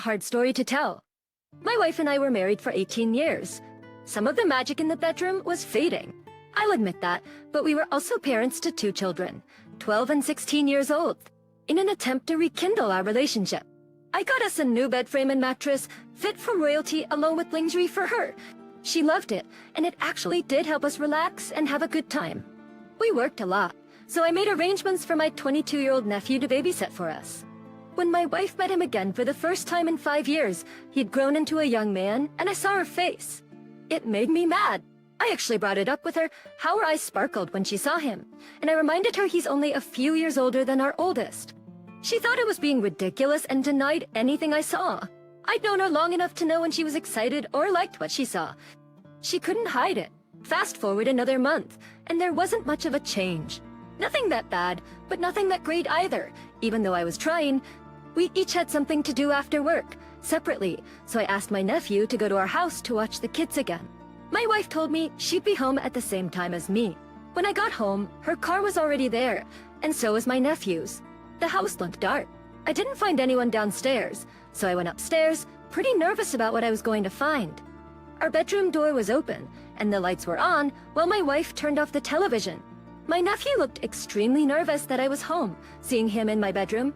hard story to tell. My wife and I were married for 18 years. Some of the magic in the bedroom was fading. I'll admit that, but we were also parents to 2 children, 12 and 16 years old. In an attempt to rekindle our relationship, I got us a new bed frame and mattress, fit for royalty along with lingerie for her. She loved it, and it actually did help us relax and have a good time. We worked a lot, so I made arrangements for my 22-year-old nephew to babysit for us. When my wife met him again for the first time in 5 years, he'd grown into a young man, and I saw her face. It made me mad. I actually brought it up with her, how her eyes sparkled when she saw him, and I reminded her he's only a few years older than our oldest. She thought I was being ridiculous and denied anything I saw. I'd known her long enough to know when she was excited or liked what she saw. She couldn't hide it. Fast forward another month, and there wasn't much of a change. Nothing that bad, but nothing that great either. Even though I was trying, we each had something to do after work, separately, so I asked my nephew to go to our house to watch the kids again. My wife told me she'd be home at the same time as me. When I got home, her car was already there, and so was my nephew's. The house looked dark. I didn't find anyone downstairs, so I went upstairs, pretty nervous about what I was going to find. Our bedroom door was open, and the lights were on while my wife turned off the television. My nephew looked extremely nervous that I was home, seeing him in my bedroom.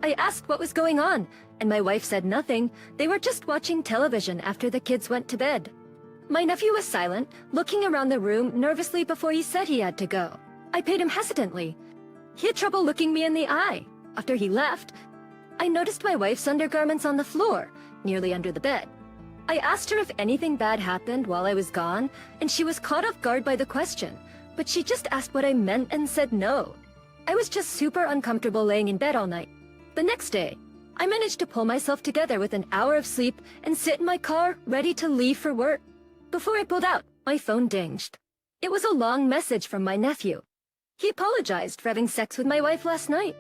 I asked what was going on, and my wife said nothing. They were just watching television after the kids went to bed. My nephew was silent, looking around the room nervously before he said he had to go. I paid him hesitantly. He had trouble looking me in the eye. After he left, I noticed my wife's undergarments on the floor, nearly under the bed. I asked her if anything bad happened while I was gone, and she was caught off guard by the question, but she just asked what I meant and said no. I was just super uncomfortable laying in bed all night. The next day, I managed to pull myself together with an hour of sleep and sit in my car ready to leave for work. Before I pulled out, my phone dinged. It was a long message from my nephew. He apologized for having sex with my wife last night.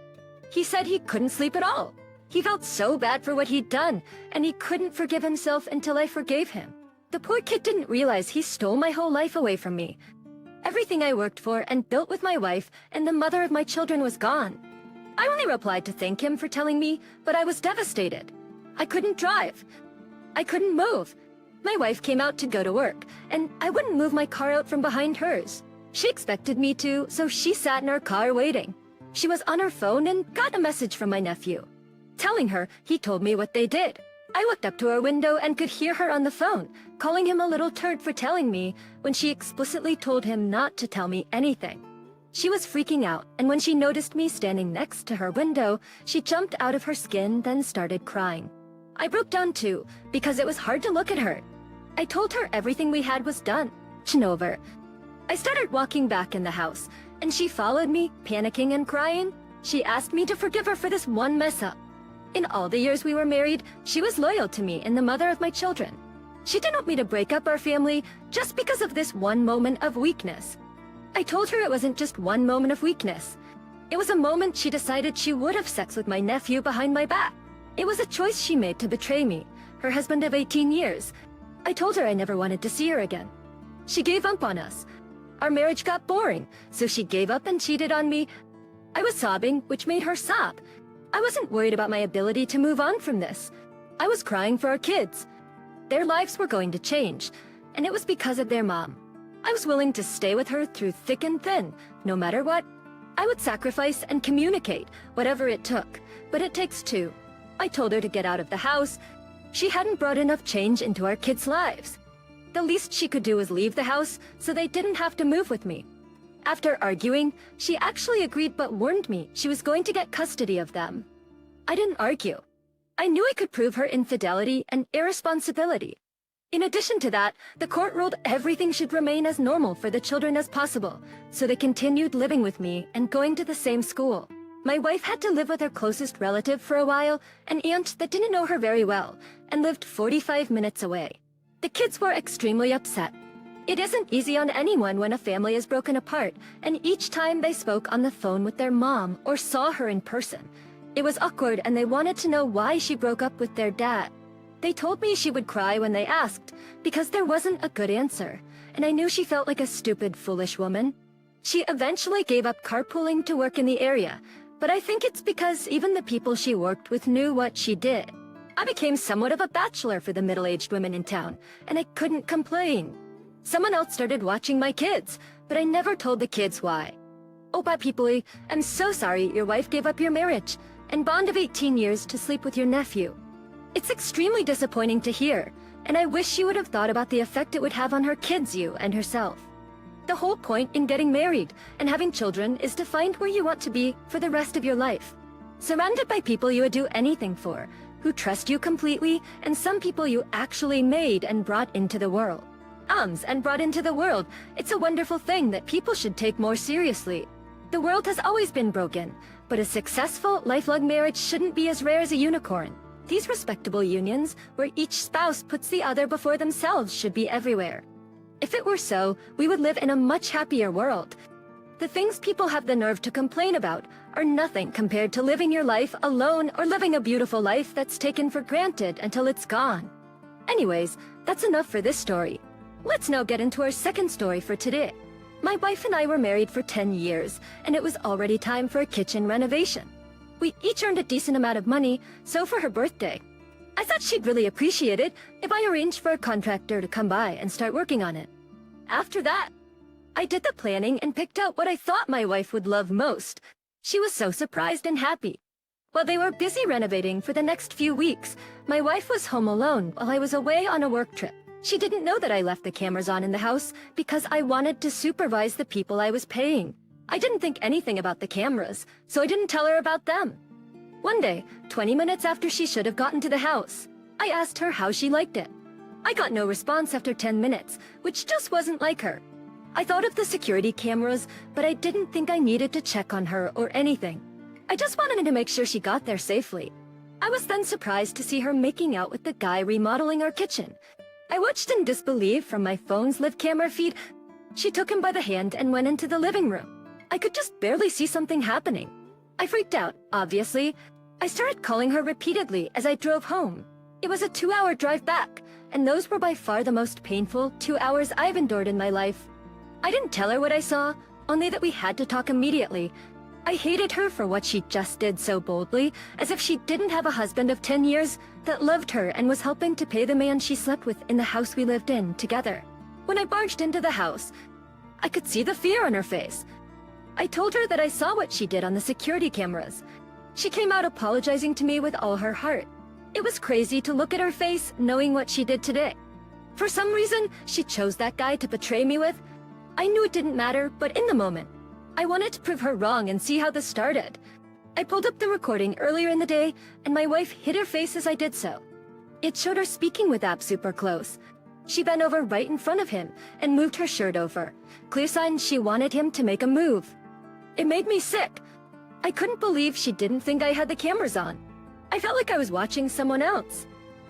He said he couldn't sleep at all. He felt so bad for what he'd done, and he couldn't forgive himself until I forgave him. The poor kid didn't realize he stole my whole life away from me. Everything I worked for and built with my wife and the mother of my children was gone. I only replied to thank him for telling me, but I was devastated. I couldn't drive. I couldn't move. My wife came out to go to work, and I wouldn't move my car out from behind hers. She expected me to, so she sat in her car waiting. She was on her phone and got a message from my nephew. Telling her, he told me what they did. I looked up to her window and could hear her on the phone, calling him a little turd for telling me, when she explicitly told him not to tell me anything. She was freaking out, and when she noticed me standing next to her window, she jumped out of her skin, then started crying. I broke down too, because it was hard to look at her. I told her everything we had was done. Over. I started walking back in the house, and she followed me, panicking and crying. She asked me to forgive her for this one mess-up. In all the years we were married, she was loyal to me and the mother of my children. She didn't want me to break up our family just because of this one moment of weakness. I told her it wasn't just one moment of weakness. It was a moment she decided she would have sex with my nephew behind my back. It was a choice she made to betray me, her husband of 18 years. I told her I never wanted to see her again. She gave up on us. Our marriage got boring, so she gave up and cheated on me. I was sobbing, which made her sob. I wasn't worried about my ability to move on from this. I was crying for our kids. Their lives were going to change, and it was because of their mom. I was willing to stay with her through thick and thin, no matter what. I would sacrifice and communicate, whatever it took, but it takes two. I told her to get out of the house. She hadn't brought enough change into our kids' lives. The least she could do was leave the house so they didn't have to move with me. After arguing, she actually agreed but warned me she was going to get custody of them. I didn't argue. I knew I could prove her infidelity and irresponsibility. In addition to that, the court ruled everything should remain as normal for the children as possible, so they continued living with me and going to the same school. My wife had to live with her closest relative for a while, an aunt that didn't know her very well, and lived 45 minutes away. The kids were extremely upset. It isn't easy on anyone when a family is broken apart, and each time they spoke on the phone with their mom or saw her in person, it was awkward and they wanted to know why she broke up with their dad. They told me she would cry when they asked, because there wasn't a good answer, and I knew she felt like a stupid, foolish woman. She eventually gave up carpooling to work in the area, but I think it's because even the people she worked with knew what she did. I became somewhat of a bachelor for the middle-aged women in town, and I couldn't complain. Someone else started watching my kids, but I never told the kids why. Opa Pipoli, I'm so sorry your wife gave up your marriage and bond of 18 years to sleep with your nephew. It's extremely disappointing to hear, and I wish you would have thought about the effect it would have on her kids, you, and herself. The whole point in getting married and having children is to find where you want to be for the rest of your life. Surrounded by people you would do anything for, who trust you completely, and some people you actually made and brought into the world. And brought into the world. It's a wonderful thing that people should take more seriously. The world has always been broken, but a successful, lifelong marriage shouldn't be as rare as a unicorn. These respectable unions, where each spouse puts the other before themselves, should be everywhere. If it were so, we would live in a much happier world. The things people have the nerve to complain about are nothing compared to living your life alone or living a beautiful life that's taken for granted until it's gone. Anyways, that's enough for this story. Let's now get into our second story for today. My wife and I were married for 10 years, and it was already time for a kitchen renovation. We each earned a decent amount of money, so for her birthday, I thought she'd really appreciate it if I arranged for a contractor to come by and start working on it. After that, I did the planning and picked out what I thought my wife would love most. She was so surprised and happy. While they were busy renovating for the next few weeks, my wife was home alone while I was away on a work trip. She didn't know that I left the cameras on in the house because I wanted to supervise the people I was paying. I didn't think anything about the cameras, so I didn't tell her about them. One day, 20 minutes after she should have gotten to the house, I asked her how she liked it. I got no response after 10 minutes, which just wasn't like her. I thought of the security cameras, but I didn't think I needed to check on her or anything. I just wanted to make sure she got there safely. I was then surprised to see her making out with the guy remodeling our kitchen. I watched in disbelief from my phone's live camera feed. She took him by the hand and went into the living room. I could just barely see something happening. I freaked out, obviously. I started calling her repeatedly as I drove home. It was a 2-hour drive back, and those were by far the most painful 2 hours I've endured in my life. I didn't tell her what I saw, only that we had to talk immediately. I hated her for what she just did so boldly, as if she didn't have a husband of 10 years that loved her and was helping to pay the man she slept with in the house we lived in together. When I barged into the house, I could see the fear on her face. I told her that I saw what she did on the security cameras. She came out apologizing to me with all her heart. It was crazy to look at her face knowing what she did today. For some reason, she chose that guy to betray me with. I knew it didn't matter, but in the moment, I wanted to prove her wrong and see how this started. I pulled up the recording earlier in the day, and my wife hid her face as I did so. It showed her speaking with Ab super close. She bent over right in front of him and moved her shirt over. Clear sign she wanted him to make a move. It made me sick. I couldn't believe she didn't think I had the cameras on. I felt like I was watching someone else.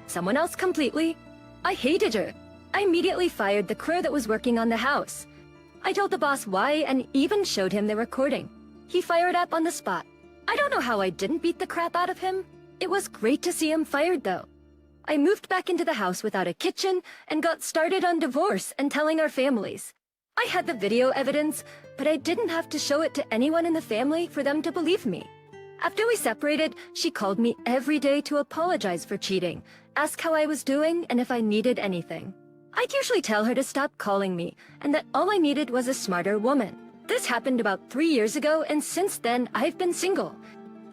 Someone else completely. I hated her. I immediately fired the crew that was working on the house. I told the boss why and even showed him the recording. He fired up on the spot. I don't know how I didn't beat the crap out of him. It was great to see him fired though. I moved back into the house without a kitchen and got started on divorce and telling our families. I had the video evidence, but I didn't have to show it to anyone in the family for them to believe me. After we separated, she called me every day to apologize for cheating, ask how I was doing and if I needed anything. I'd usually tell her to stop calling me and that all I needed was a smarter woman. This happened about 3 years ago, and since then I've been single.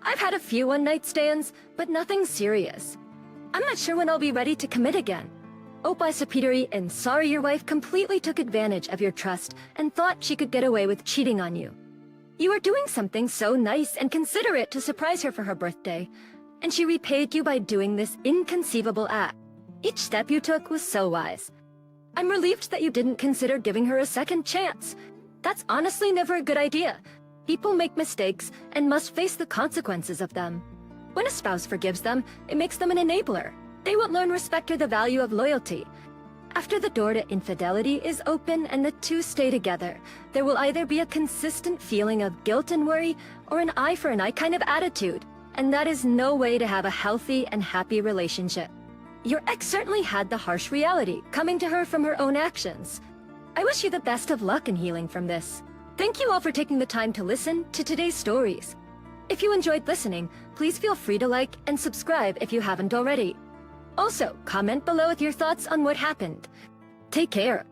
I've had a few one-night stands, but nothing serious. I'm not sure when I'll be ready to commit again. Opa Sapiteri, and sorry your wife completely took advantage of your trust and thought she could get away with cheating on you. You were doing something so nice and considerate to surprise her for her birthday, and she repaid you by doing this inconceivable act. Each step you took was so wise. I'm relieved that you didn't consider giving her a second chance. That's honestly never a good idea. People make mistakes and must face the consequences of them. When a spouse forgives them, it makes them an enabler. They won't learn respect or the value of loyalty. After the door to infidelity is open and the two stay together, there will either be a consistent feeling of guilt and worry or an eye for an eye kind of attitude. And that is no way to have a healthy and happy relationship. Your ex certainly had the harsh reality coming to her from her own actions. I wish you the best of luck in healing from this. Thank you all for taking the time to listen to today's stories. If you enjoyed listening, please feel free to like and subscribe if you haven't already. Also, comment below with your thoughts on what happened. Take care.